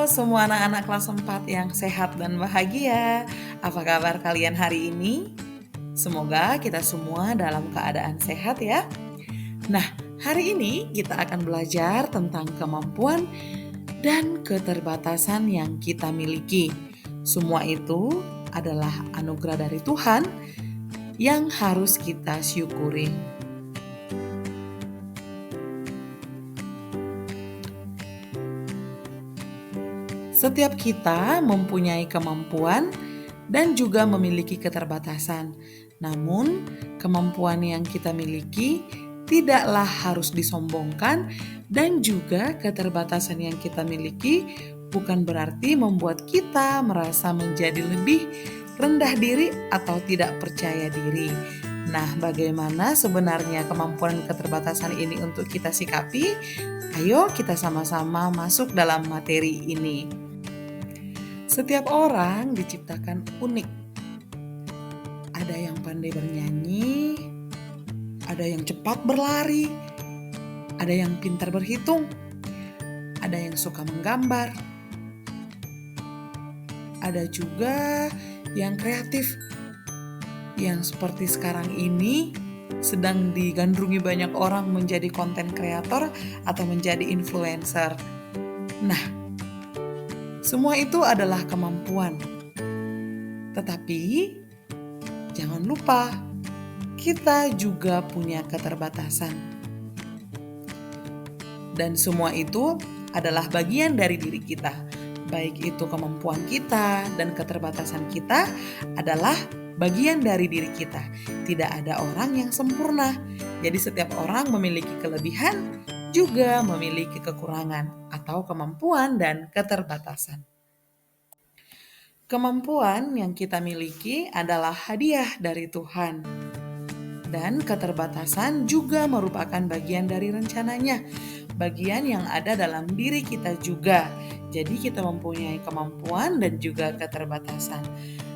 semua anak-anak kelas 4 yang sehat dan bahagia. Apa kabar kalian hari ini? Semoga kita semua dalam keadaan sehat ya. Nah, hari ini kita akan belajar tentang kemampuan dan keterbatasan yang kita miliki. Semua itu adalah anugerah dari Tuhan yang harus kita syukuri. Setiap kita mempunyai kemampuan dan juga memiliki keterbatasan. Namun, kemampuan yang kita miliki tidaklah harus disombongkan, dan juga keterbatasan yang kita miliki bukan berarti membuat kita merasa menjadi lebih rendah diri atau tidak percaya diri. Nah, bagaimana sebenarnya kemampuan keterbatasan ini untuk kita sikapi? Ayo kita sama-sama masuk dalam materi ini. Setiap orang diciptakan unik. Ada yang pandai bernyanyi, ada yang cepat berlari, ada yang pintar berhitung, ada yang suka menggambar, ada juga yang kreatif, yang seperti sekarang ini sedang digandrungi banyak orang menjadi konten kreator atau menjadi influencer. Nah, semua itu adalah kemampuan. Tetapi jangan lupa, kita juga punya keterbatasan. Dan semua itu adalah bagian dari diri kita. Baik itu kemampuan kita dan keterbatasan kita adalah bagian dari diri kita. Tidak ada orang yang sempurna. Jadi setiap orang memiliki kelebihan, juga memiliki kekurangan atau kemampuan dan keterbatasan. Kemampuan yang kita miliki adalah hadiah dari Tuhan. Dan keterbatasan juga merupakan bagian dari rencananya, bagian yang ada dalam diri kita juga. Jadi kita mempunyai kemampuan dan juga keterbatasan.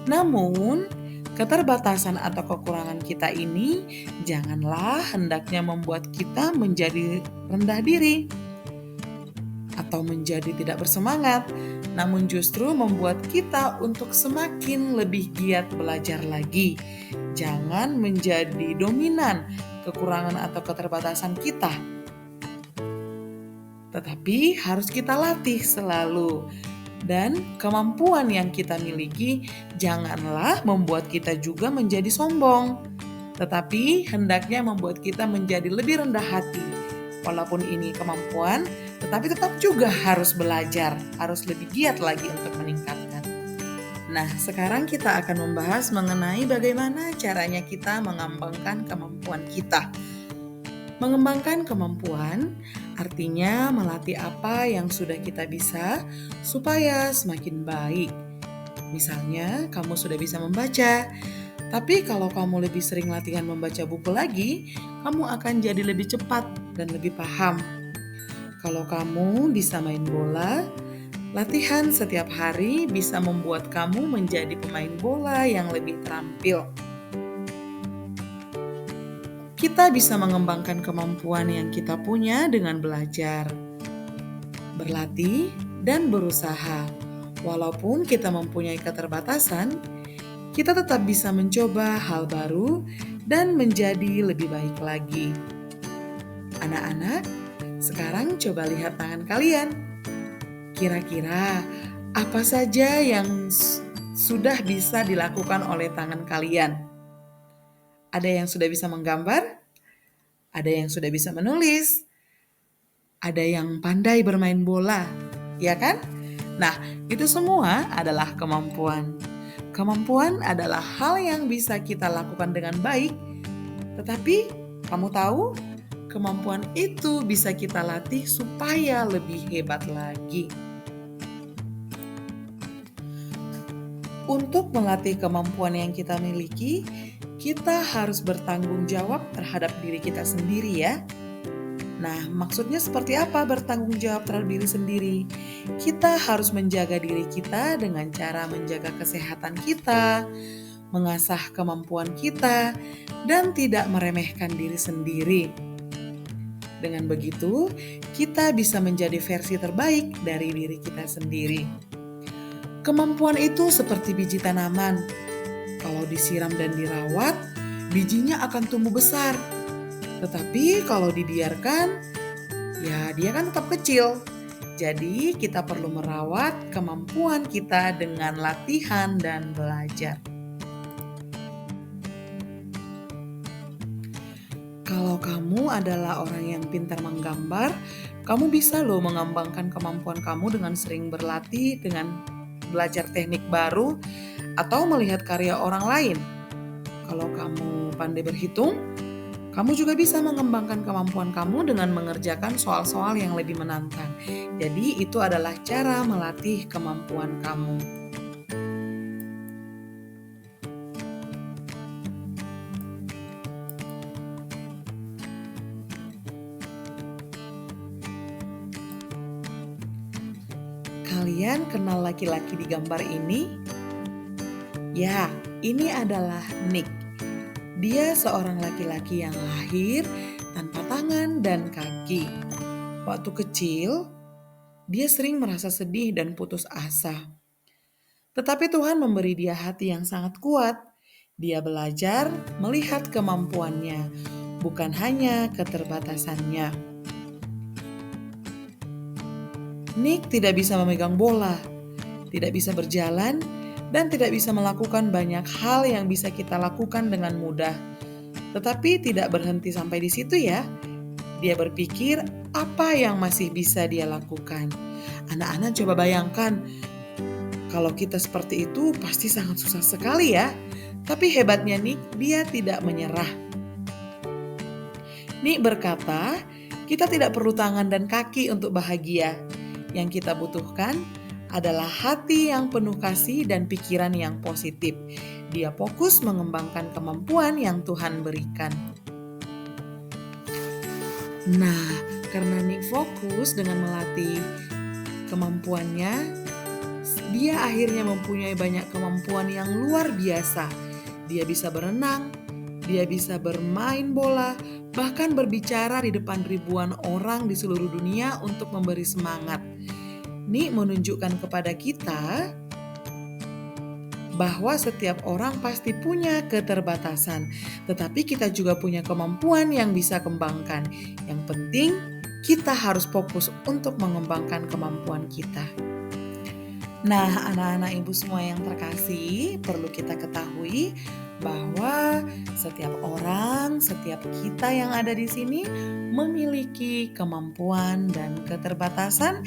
Namun, keterbatasan atau kekurangan kita ini janganlah hendaknya membuat kita menjadi rendah diri atau menjadi tidak bersemangat, namun justru membuat kita untuk semakin lebih giat belajar lagi. Jangan menjadi dominan kekurangan atau keterbatasan kita, tetapi harus kita latih selalu. Dan kemampuan yang kita miliki janganlah membuat kita juga menjadi sombong, tetapi hendaknya membuat kita menjadi lebih rendah hati. Walaupun ini kemampuan, tetapi tetap juga harus belajar, harus lebih giat lagi untuk meningkatkan. Nah, sekarang kita akan membahas mengenai bagaimana caranya kita mengembangkan kemampuan kita. Mengembangkan kemampuan artinya melatih apa yang sudah kita bisa supaya semakin baik. Misalnya, kamu sudah bisa membaca, tapi kalau kamu lebih sering latihan membaca buku lagi, kamu akan jadi lebih cepat dan lebih paham. Kalau kamu bisa main bola, latihan setiap hari bisa membuat kamu menjadi pemain bola yang lebih terampil. Kita bisa mengembangkan kemampuan yang kita punya dengan belajar, berlatih, dan berusaha. Walaupun kita mempunyai keterbatasan, kita tetap bisa mencoba hal baru dan menjadi lebih baik lagi. Anak-anak, sekarang coba lihat tangan kalian. Kira-kira apa saja yang sudah bisa dilakukan oleh tangan kalian? Ada yang sudah bisa menggambar, ada yang sudah bisa menulis, ada yang pandai bermain bola, ya kan? Nah, itu semua adalah kemampuan. Kemampuan adalah hal yang bisa kita lakukan dengan baik, tetapi kamu tahu, kemampuan itu bisa kita latih supaya lebih hebat lagi. Untuk melatih kemampuan yang kita miliki, kita harus bertanggung jawab terhadap diri kita sendiri ya. Nah, maksudnya seperti apa bertanggung jawab terhadap diri sendiri? Kita harus menjaga diri kita dengan cara menjaga kesehatan kita, mengasah kemampuan kita, dan tidak meremehkan diri sendiri. Dengan begitu, kita bisa menjadi versi terbaik dari diri kita sendiri. Kemampuan itu seperti biji tanaman. Kalau disiram dan dirawat, bijinya akan tumbuh besar. Tetapi kalau dibiarkan, ya dia kan tetap kecil. Jadi kita perlu merawat kemampuan kita dengan latihan dan belajar. Kalau kamu adalah orang yang pintar menggambar, kamu bisa loh mengembangkan kemampuan kamu dengan sering berlatih, dengan belajar teknik baru, atau melihat karya orang lain. Kalau kamu pandai berhitung, kamu juga bisa mengembangkan kemampuan kamu dengan mengerjakan soal-soal yang lebih menantang. Jadi itu adalah cara melatih kemampuan kamu. Kalian kenal laki-laki di gambar ini? Ya, ini adalah Nick. Dia seorang laki-laki yang lahir tanpa tangan dan kaki. Waktu kecil, dia sering merasa sedih dan putus asa. Tetapi Tuhan memberi dia hati yang sangat kuat. Dia belajar melihat kemampuannya, bukan hanya keterbatasannya. Nick tidak bisa memegang bola, tidak bisa berjalan, dan tidak bisa melakukan banyak hal yang bisa kita lakukan dengan mudah. Tetapi tidak berhenti sampai di situ ya. Dia berpikir apa yang masih bisa dia lakukan. Anak-anak coba bayangkan, kalau kita seperti itu pasti sangat susah sekali ya. Tapi hebatnya Nick, dia tidak menyerah. Nick berkata, kita tidak perlu tangan dan kaki untuk bahagia. Yang kita butuhkan adalah hati yang penuh kasih dan pikiran yang positif. Dia fokus mengembangkan kemampuan yang Tuhan berikan. Nah, karena Nick fokus dengan melatih kemampuannya, dia akhirnya mempunyai banyak kemampuan yang luar biasa. Dia bisa berenang, dia bisa bermain bola, bahkan berbicara di depan ribuan orang di seluruh dunia untuk memberi semangat. Nick menunjukkan kepada kita bahwa setiap orang pasti punya keterbatasan, tetapi kita juga punya kemampuan yang bisa kembangkan. Yang penting, kita harus fokus untuk mengembangkan kemampuan kita. Nah, anak-anak ibu semua yang terkasih, perlu kita ketahui bahwa setiap orang, setiap kita yang ada di sini memiliki kemampuan dan keterbatasan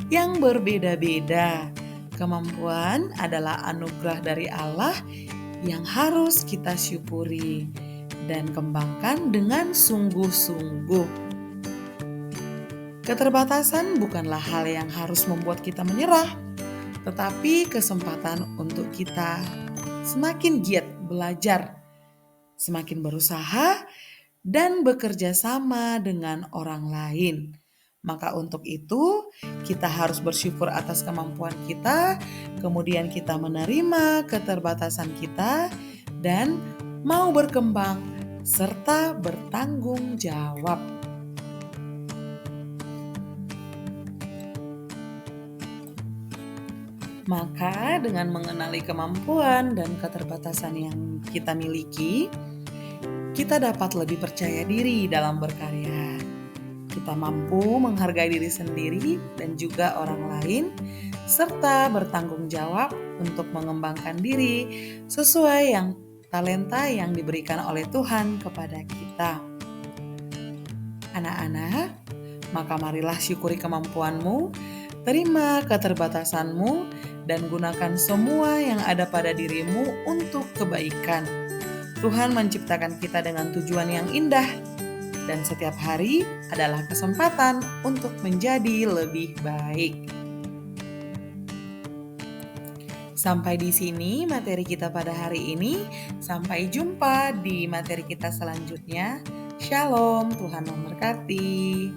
yang berbeda-beda. Kemampuan adalah anugerah dari Allah yang harus kita syukuri dan kembangkan dengan sungguh-sungguh. Keterbatasan bukanlah hal yang harus membuat kita menyerah, tetapi kesempatan untuk kita semakin giat belajar, semakin berusaha, dan bekerja sama dengan orang lain. Maka untuk itu kita harus bersyukur atas kemampuan kita, kemudian kita menerima keterbatasan kita dan mau berkembang serta bertanggung jawab. Maka dengan mengenali kemampuan dan keterbatasan yang kita miliki, kita dapat lebih percaya diri dalam berkarya. Kita mampu menghargai diri sendiri dan juga orang lain, serta bertanggung jawab untuk mengembangkan diri sesuai yang talenta yang diberikan oleh Tuhan kepada kita. Anak-anak, maka marilah syukuri kemampuanmu, terima keterbatasanmu, dan gunakan semua yang ada pada dirimu untuk kebaikan. Tuhan menciptakan kita dengan tujuan yang indah, dan setiap hari adalah kesempatan untuk menjadi lebih baik. Sampai di sini materi kita pada hari ini. Sampai jumpa di materi kita selanjutnya. Shalom, Tuhan memberkati.